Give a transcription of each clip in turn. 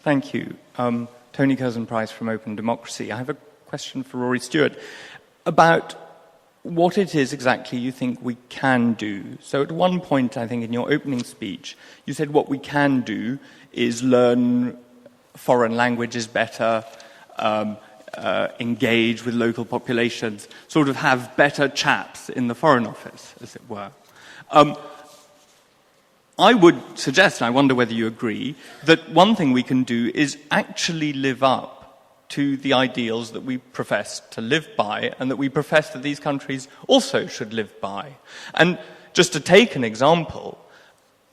Thank you. Tony Curzon-Price from Open Democracy. I have a question for Rory Stewart about what it is exactly you think we can do. So at one point, I think, in your opening speech, you said what we can do is learn foreign languages better, engage with local populations, sort of have better chaps in the Foreign Office, as it were. I would suggest, and I wonder whether you agree, that one thing we can do is actually live up to the ideals that we profess to live by and that we profess that these countries also should live by. And just to take an example,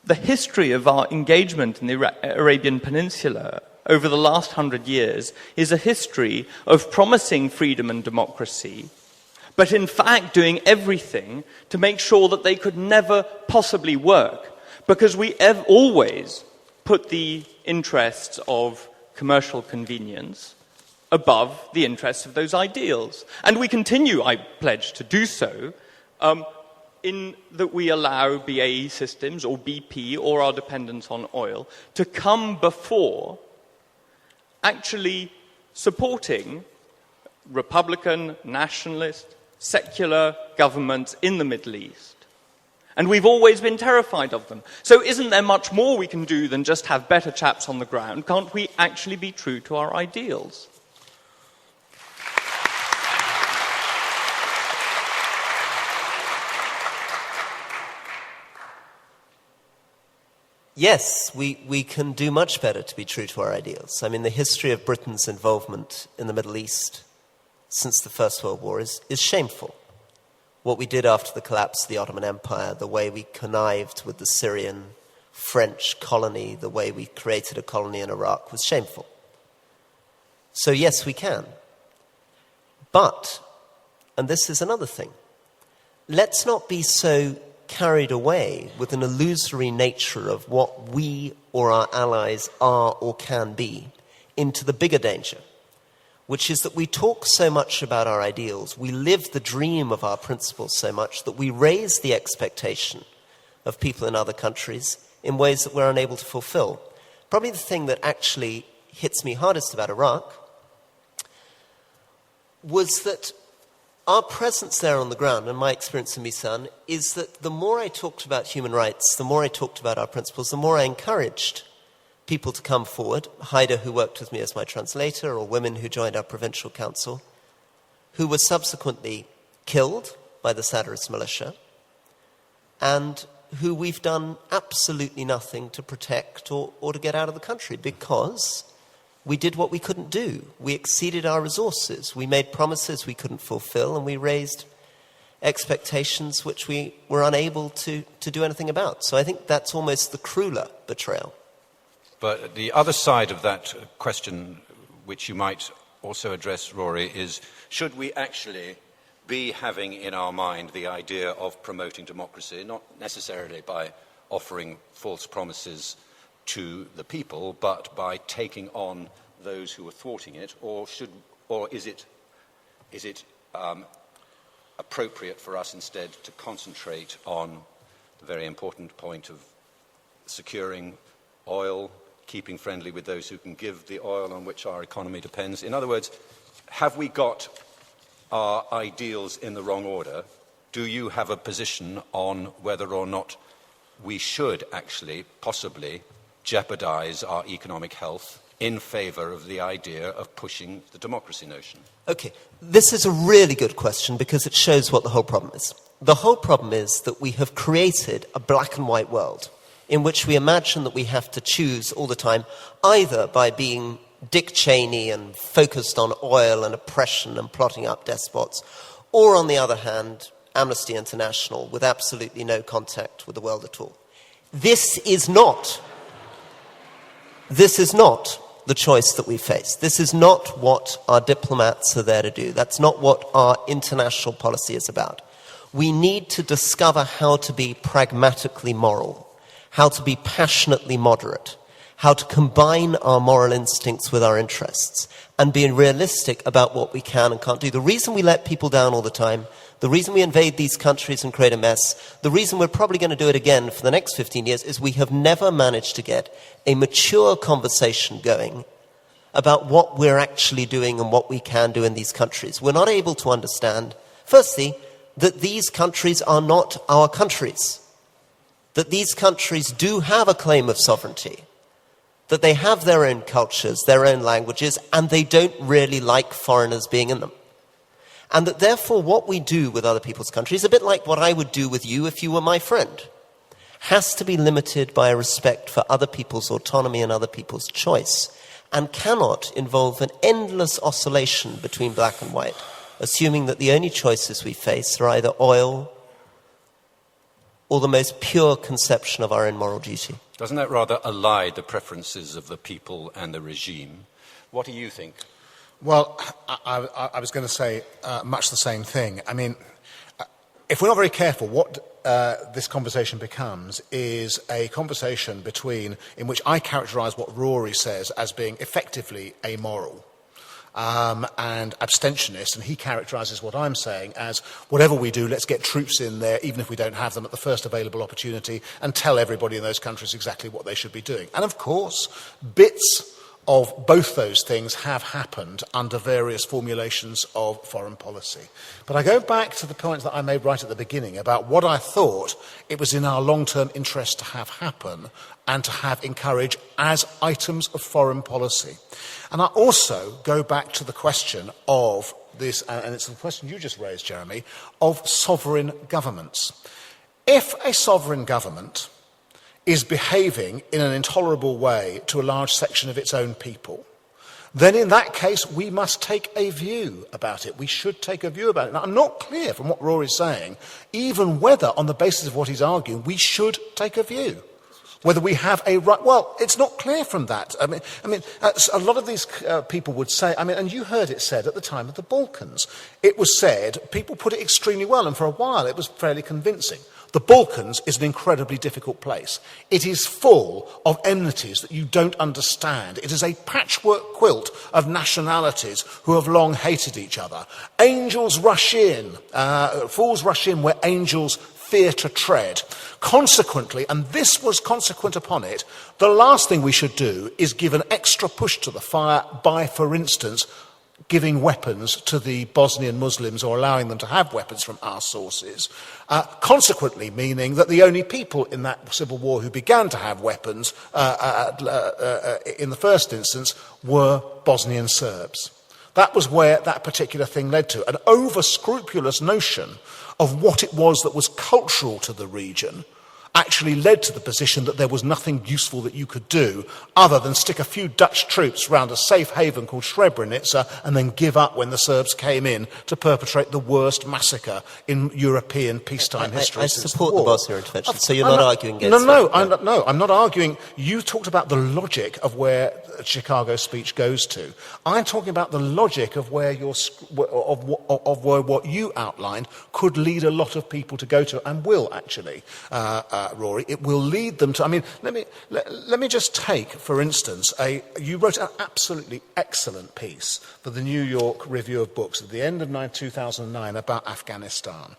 the history of our engagement in the Arabian Peninsula over the last 100 years is a history of promising freedom and democracy, but in fact doing everything to make sure that they could never possibly work, because we have always put the interests of commercial convenience above the interests of those ideals. And we continue, I pledge to do so, in that we allow BAE Systems or BP or our dependence on oil to come before actually supporting Republican, nationalist, secular governments in the Middle East. And we've always been terrified of them. So isn't there much more we can do than just have better chaps on the ground? Can't we actually be true to our ideals? Yes, we can do much better to be true to our ideals. I mean, the history of Britain's involvement in the Middle East since the First World War is shameful. What we did after the collapse of the Ottoman Empire, the way we connived with the Syrian French colony, the way we created a colony in Iraq was shameful. So yes, we can. But, and this is another thing, let's not be so carried away with an illusory nature of what we or our allies are or can be into the bigger danger, which is that we talk so much about our ideals, we live the dream of our principles so much that we raise the expectation of people in other countries in ways that we're unable to fulfill. Probably the thing that actually hits me hardest about Iraq was that our presence there on the ground, and my experience in Misan, is that the more I talked about human rights, the more I talked about our principles, the more I encouraged people to come forward, Haida, who worked with me as my translator, or women who joined our provincial council, who were subsequently killed by the Saddamist militia, and who we've done absolutely nothing to protect or to get out of the country, because we did what we couldn't do. We exceeded our resources. We made promises we couldn't fulfill, and we raised expectations which we were unable to do anything about. So I think that's almost the crueler betrayal. But the other side of that question, which you might also address, Rory, is should we actually be having in our mind the idea of promoting democracy, not necessarily by offering false promises to the people, but by taking on those who are thwarting it, or is it appropriate for us instead to concentrate on the very important point of securing oil, keeping friendly with those who can give the oil on which our economy depends? In other words, have we got our ideals in the wrong order? Do you have a position on whether or not we should actually possibly jeopardize our economic health in favor of the idea of pushing the democracy notion? Okay, this is a really good question because it shows what the whole problem is. The whole problem is that we have created a black and white world in which we imagine that we have to choose all the time, either by being Dick Cheney and focused on oil and oppression and plotting up despots, or on the other hand, Amnesty International with absolutely no contact with the world at all. This is not the choice that we face. This is not what our diplomats are there to do. That's not what our international policy is about. We need to discover how to be pragmatically moral, how to be passionately moderate, how to combine our moral instincts with our interests and being realistic about what we can and can't do. The reason we let people down all the time, the reason we invade these countries and create a mess, the reason we're probably going to do it again for the next 15 years is we have never managed to get a mature conversation going about what we're actually doing and what we can do in these countries. We're not able to understand, firstly, that these countries are not our countries, that these countries do have a claim of sovereignty, that they have their own cultures, their own languages, and they don't really like foreigners being in them. And that therefore what we do with other people's countries, a bit like what I would do with you if you were my friend, has to be limited by a respect for other people's autonomy and other people's choice, and cannot involve an endless oscillation between black and white, assuming that the only choices we face are either oil or the most pure conception of our own moral duty. Doesn't that rather ally the preferences of the people and the regime? What do you think? Well, I was going to say much the same thing. I mean, if we're not very careful, what this conversation becomes is a conversation in which I characterise what Rory says as being effectively amoral and abstentionist, and he characterises what I'm saying as whatever we do, let's get troops in there, even if we don't have them, at the first available opportunity, and tell everybody in those countries exactly what they should be doing. And of course, bits of both those things have happened under various formulations of foreign policy. But I go back to the point that I made right at the beginning about what I thought it was in our long-term interest to have happen and to have encouraged as items of foreign policy. And I also go back to the question of this, and it's the question you just raised, Jeremy, of sovereign governments. If a sovereign government is behaving in an intolerable way to a large section of its own people, then in that case we must take a view about it. We should take a view about it. Now, I'm not clear from what Rory's saying, even whether, on the basis of what he's arguing, we should take a view. Whether we have a right... Well, it's not clear from that. I mean, a lot of these people would say... and you heard it said at the time of the Balkans. It was said, people put it extremely well, and for a while it was fairly convincing. The Balkans is an incredibly difficult place. It is full of enmities that you don't understand. It is a patchwork quilt of nationalities who have long hated each other. Angels rush in, fools rush in where angels fear to tread. Consequently, and this was consequent upon it, the last thing we should do is give an extra push to the fire by, for instance, giving weapons to the Bosnian Muslims or allowing them to have weapons from our sources. Consequently, meaning that the only people in that civil war who began to have weapons in the first instance were Bosnian Serbs. That was where that particular thing led to. An over-scrupulous notion of what it was that was cultural to the region actually led to the position that there was nothing useful that you could do other than stick a few Dutch troops round a safe haven called Srebrenica and then give up when the Serbs came in to perpetrate the worst massacre in European peacetime history. I support the Bosnia intervention, so you're not arguing against I'm not arguing. You talked about the logic of where Chicago's speech goes to. I'm talking about the logic of where where what you outlined could lead a lot of people to go to, and will actually. Rory, it will lead them to... let me just take, for instance, you wrote an absolutely excellent piece for the New York Review of Books at the end of 2009 about Afghanistan.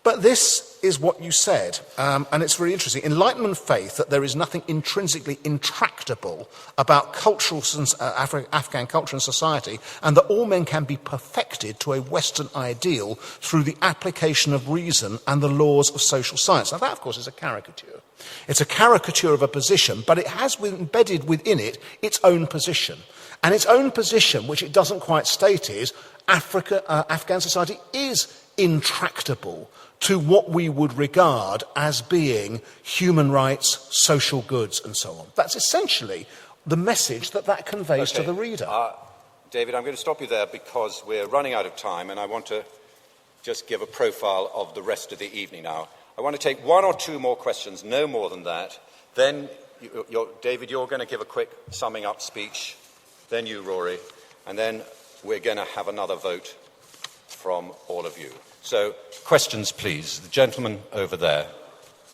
But this is what you said, and it's really interesting. Enlightenment faith that there is nothing intrinsically intractable about Afghan culture and society, and that all men can be perfected to a Western ideal through the application of reason and the laws of social science. Now that, of course, is a caricature. It's a caricature of a position, but it has embedded within it its own position. And its own position, which it doesn't quite state, is Afghan society is intractable to what we would regard as being human rights, social goods, and so on. That's essentially the message that conveys to the reader. David, I'm going to stop you there because we're running out of time, and I want to just give a profile of the rest of the evening now. I want to take one or two more questions, no more than that. Then, David, you're going to give a quick summing up speech. Then you, Rory. And then we're going to have another vote from all of you. So, questions, please. The gentleman over there.